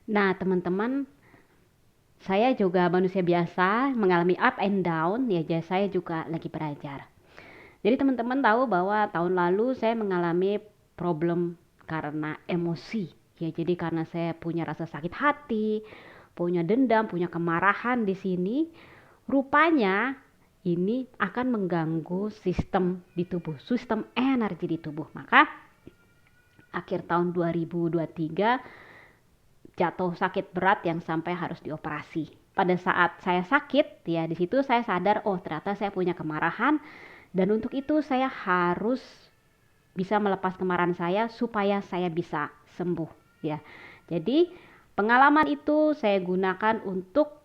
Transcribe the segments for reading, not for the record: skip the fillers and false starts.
Nah, teman-teman, saya juga manusia biasa mengalami up and down, ya jadi saya juga lagi belajar. Jadi teman-teman tahu bahwa tahun lalu saya mengalami problem karena emosi. Ya, jadi karena saya punya rasa sakit hati, punya dendam, punya kemarahan di sini, rupanya ini akan mengganggu sistem di tubuh, sistem energi di tubuh. Maka akhir tahun 2023 jatuh sakit berat yang sampai harus dioperasi. Pada saat saya sakit, ya di situ saya sadar, oh ternyata saya punya kemarahan dan untuk itu saya harus bisa melepas kemarahan saya supaya saya bisa sembuh, ya. Jadi pengalaman itu saya gunakan untuk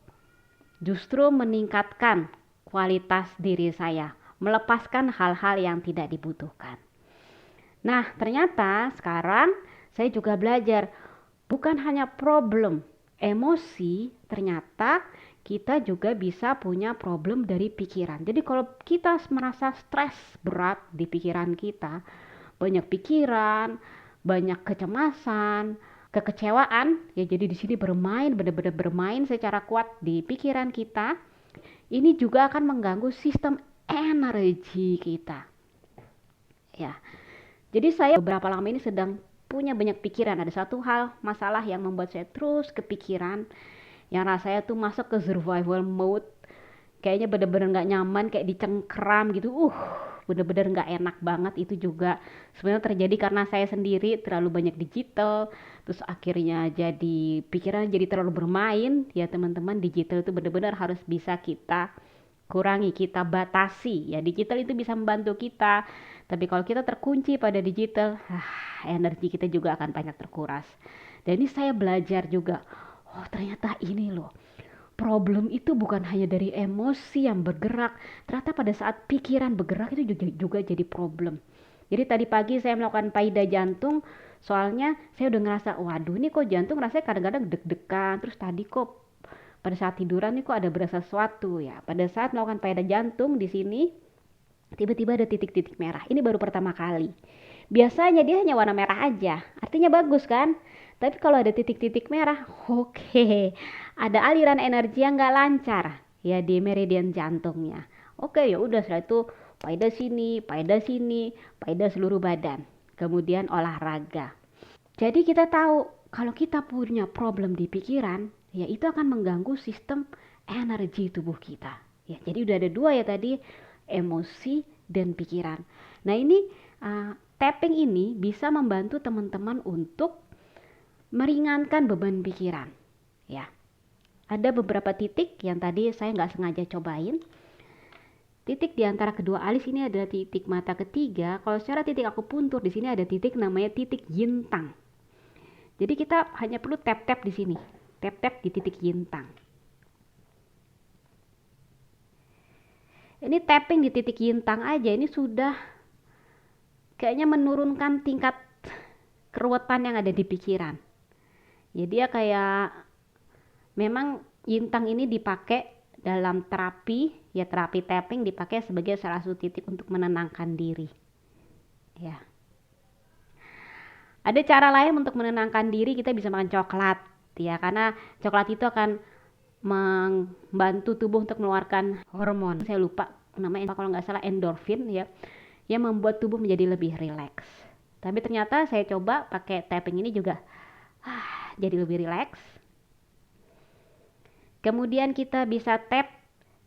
justru meningkatkan kualitas diri saya, melepaskan hal-hal yang tidak dibutuhkan. Nah, ternyata sekarang saya juga belajar bukan hanya problem emosi, ternyata kita juga bisa punya problem dari pikiran. Jadi kalau kita merasa stres berat di pikiran kita, banyak pikiran, banyak kecemasan, kekecewaan, ya jadi di sini bermain, benar-benar bermain secara kuat di pikiran kita, ini juga akan mengganggu sistem energi kita. Ya, jadi saya beberapa lama ini sedang punya banyak pikiran. Ada satu hal masalah yang membuat saya terus kepikiran, yang rasanya tuh masuk ke survival mode. Kayaknya bener-bener gak nyaman, kayak dicengkram gitu. Bener-bener gak enak banget. Itu juga sebenarnya terjadi karena saya sendiri terlalu banyak digital. Terus akhirnya jadi pikiran jadi terlalu bermain. Ya teman-teman, digital itu bener-bener harus bisa kita kurangi, kita batasi. Ya digital itu bisa membantu kita, tapi kalau kita terkunci pada digital, energi kita juga akan banyak terkuras. Dan ini saya belajar juga, oh ternyata ini loh, problem itu bukan hanya dari emosi yang bergerak, ternyata pada saat pikiran bergerak itu juga jadi problem. Jadi tadi pagi saya melakukan paida jantung, soalnya saya udah ngerasa, waduh ini kok jantung rasanya kadang-kadang deg-degan, terus tadi kok pada saat tiduran nih kok ada berasa sesuatu ya. Pada saat melakukan payudara jantung di sini tiba-tiba ada titik-titik merah. Ini baru pertama kali. Biasanya dia hanya warna merah aja. Artinya bagus kan? Tapi kalau ada titik-titik merah, oke. Ada aliran energi yang nggak lancar ya di meridian jantungnya. Oke, ya udah setelah itu payda sini, payda seluruh badan. Kemudian olahraga. Jadi kita tahu kalau kita punya problem di pikiran, ya itu akan mengganggu sistem energi tubuh kita. Ya, jadi udah ada dua ya tadi, emosi dan pikiran. Nah ini tapping ini bisa membantu teman-teman untuk meringankan beban pikiran. Ya, ada beberapa titik yang tadi saya nggak sengaja cobain. Titik di antara kedua alis ini adalah titik mata ketiga. Kalau secara titik aku puntur di sini ada titik namanya titik yintang. Jadi kita hanya perlu tap-tap di sini, tap-tap di titik yintang. Ini tapping di titik yintang aja, ini sudah kayaknya menurunkan tingkat keruwetan yang ada di pikiran. Jadi ya kayak memang yintang ini dipakai dalam terapi, ya terapi tapping dipakai sebagai salah satu titik untuk menenangkan diri. Ya. Ada cara lain untuk menenangkan diri, kita bisa makan coklat, ya karena coklat itu akan membantu tubuh untuk mengeluarkan hormon. Saya lupa namanya, kalau nggak salah endorfin ya, yang membuat tubuh menjadi lebih rileks. Tapi ternyata saya coba pakai tapping ini juga, jadi lebih rileks. Kemudian kita bisa tap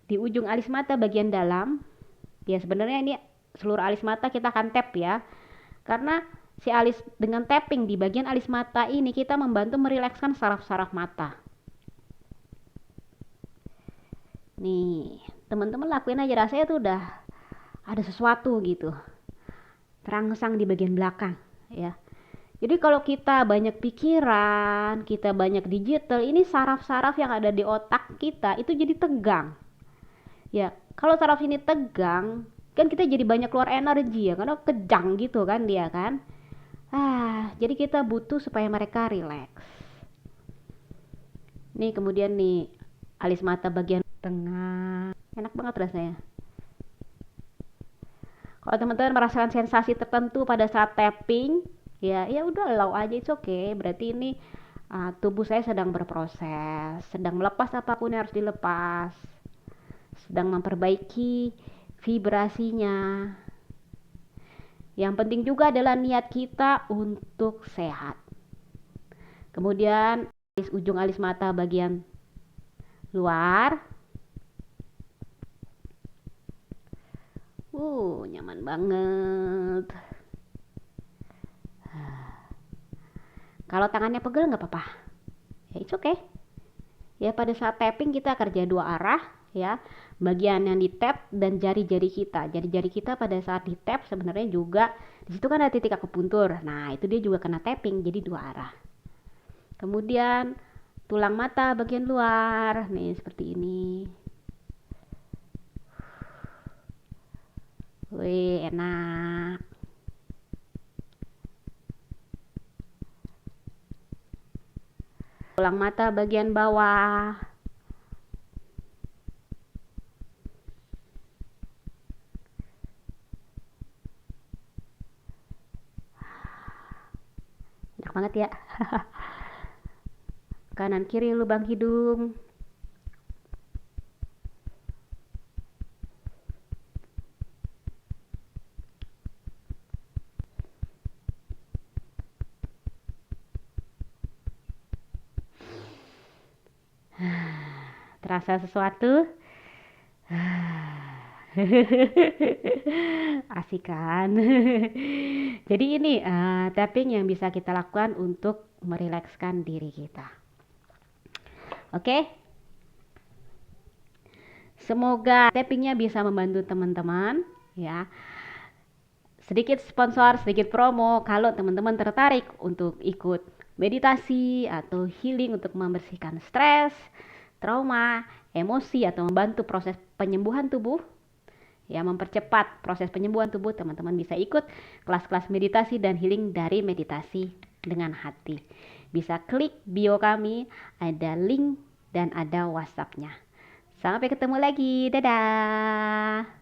di ujung alis mata bagian dalam. Ya sebenarnya ini seluruh alis mata kita akan tap ya, karena si alis dengan tapping di bagian alis mata ini kita membantu merilekskan saraf-saraf mata. Nih, teman-teman lakuin aja, rasanya tuh udah ada sesuatu gitu. Terangsang di bagian belakang, ya. Jadi kalau kita banyak pikiran, kita banyak digital, ini saraf-saraf yang ada di otak kita itu jadi tegang. Ya, kalau saraf ini tegang, kan kita jadi banyak keluar energi ya, karena kejang gitu kan dia kan. Jadi kita butuh supaya mereka rileks. Nih kemudian nih alis mata bagian tengah, enak banget rasanya. Kalau teman-teman merasakan sensasi tertentu pada saat tapping, ya udah allow aja, it's okay. Berarti ini tubuh saya sedang berproses, sedang melepas apapun yang harus dilepas, sedang memperbaiki vibrasinya. Yang penting juga adalah niat kita untuk sehat. Kemudian ujung alis mata bagian luar. Nyaman banget. Kalau tangannya pegel nggak apa-apa. Ya, it's okay. Ya, pada saat tapping kita kerja dua arah, ya. Bagian yang di tap dan jari-jari kita. Jari-jari kita pada saat di tap sebenarnya juga di situ kan ada titik akupuntur. Nah, itu dia juga kena tapping, jadi dua arah. Kemudian tulang mata bagian luar, nih seperti ini. Wih, enak. Tulang mata bagian bawah. Enak banget ya. Kanan kiri lubang hidung. Terasa sesuatu? Asik kan? Jadi ini tapping yang bisa kita lakukan untuk merilekskan diri kita. Oke? Semoga tappingnya bisa membantu teman-teman ya. Sedikit sponsor, sedikit promo kalau teman-teman tertarik untuk ikut meditasi atau healing untuk membersihkan stres, trauma, emosi atau membantu proses penyembuhan tubuh. Ya, mempercepat proses penyembuhan tubuh, teman-teman bisa ikut kelas-kelas meditasi dan healing dari meditasi dengan hati. Bisa klik bio kami, ada link dan ada WhatsApp-nya. Sampai ketemu lagi, dadah.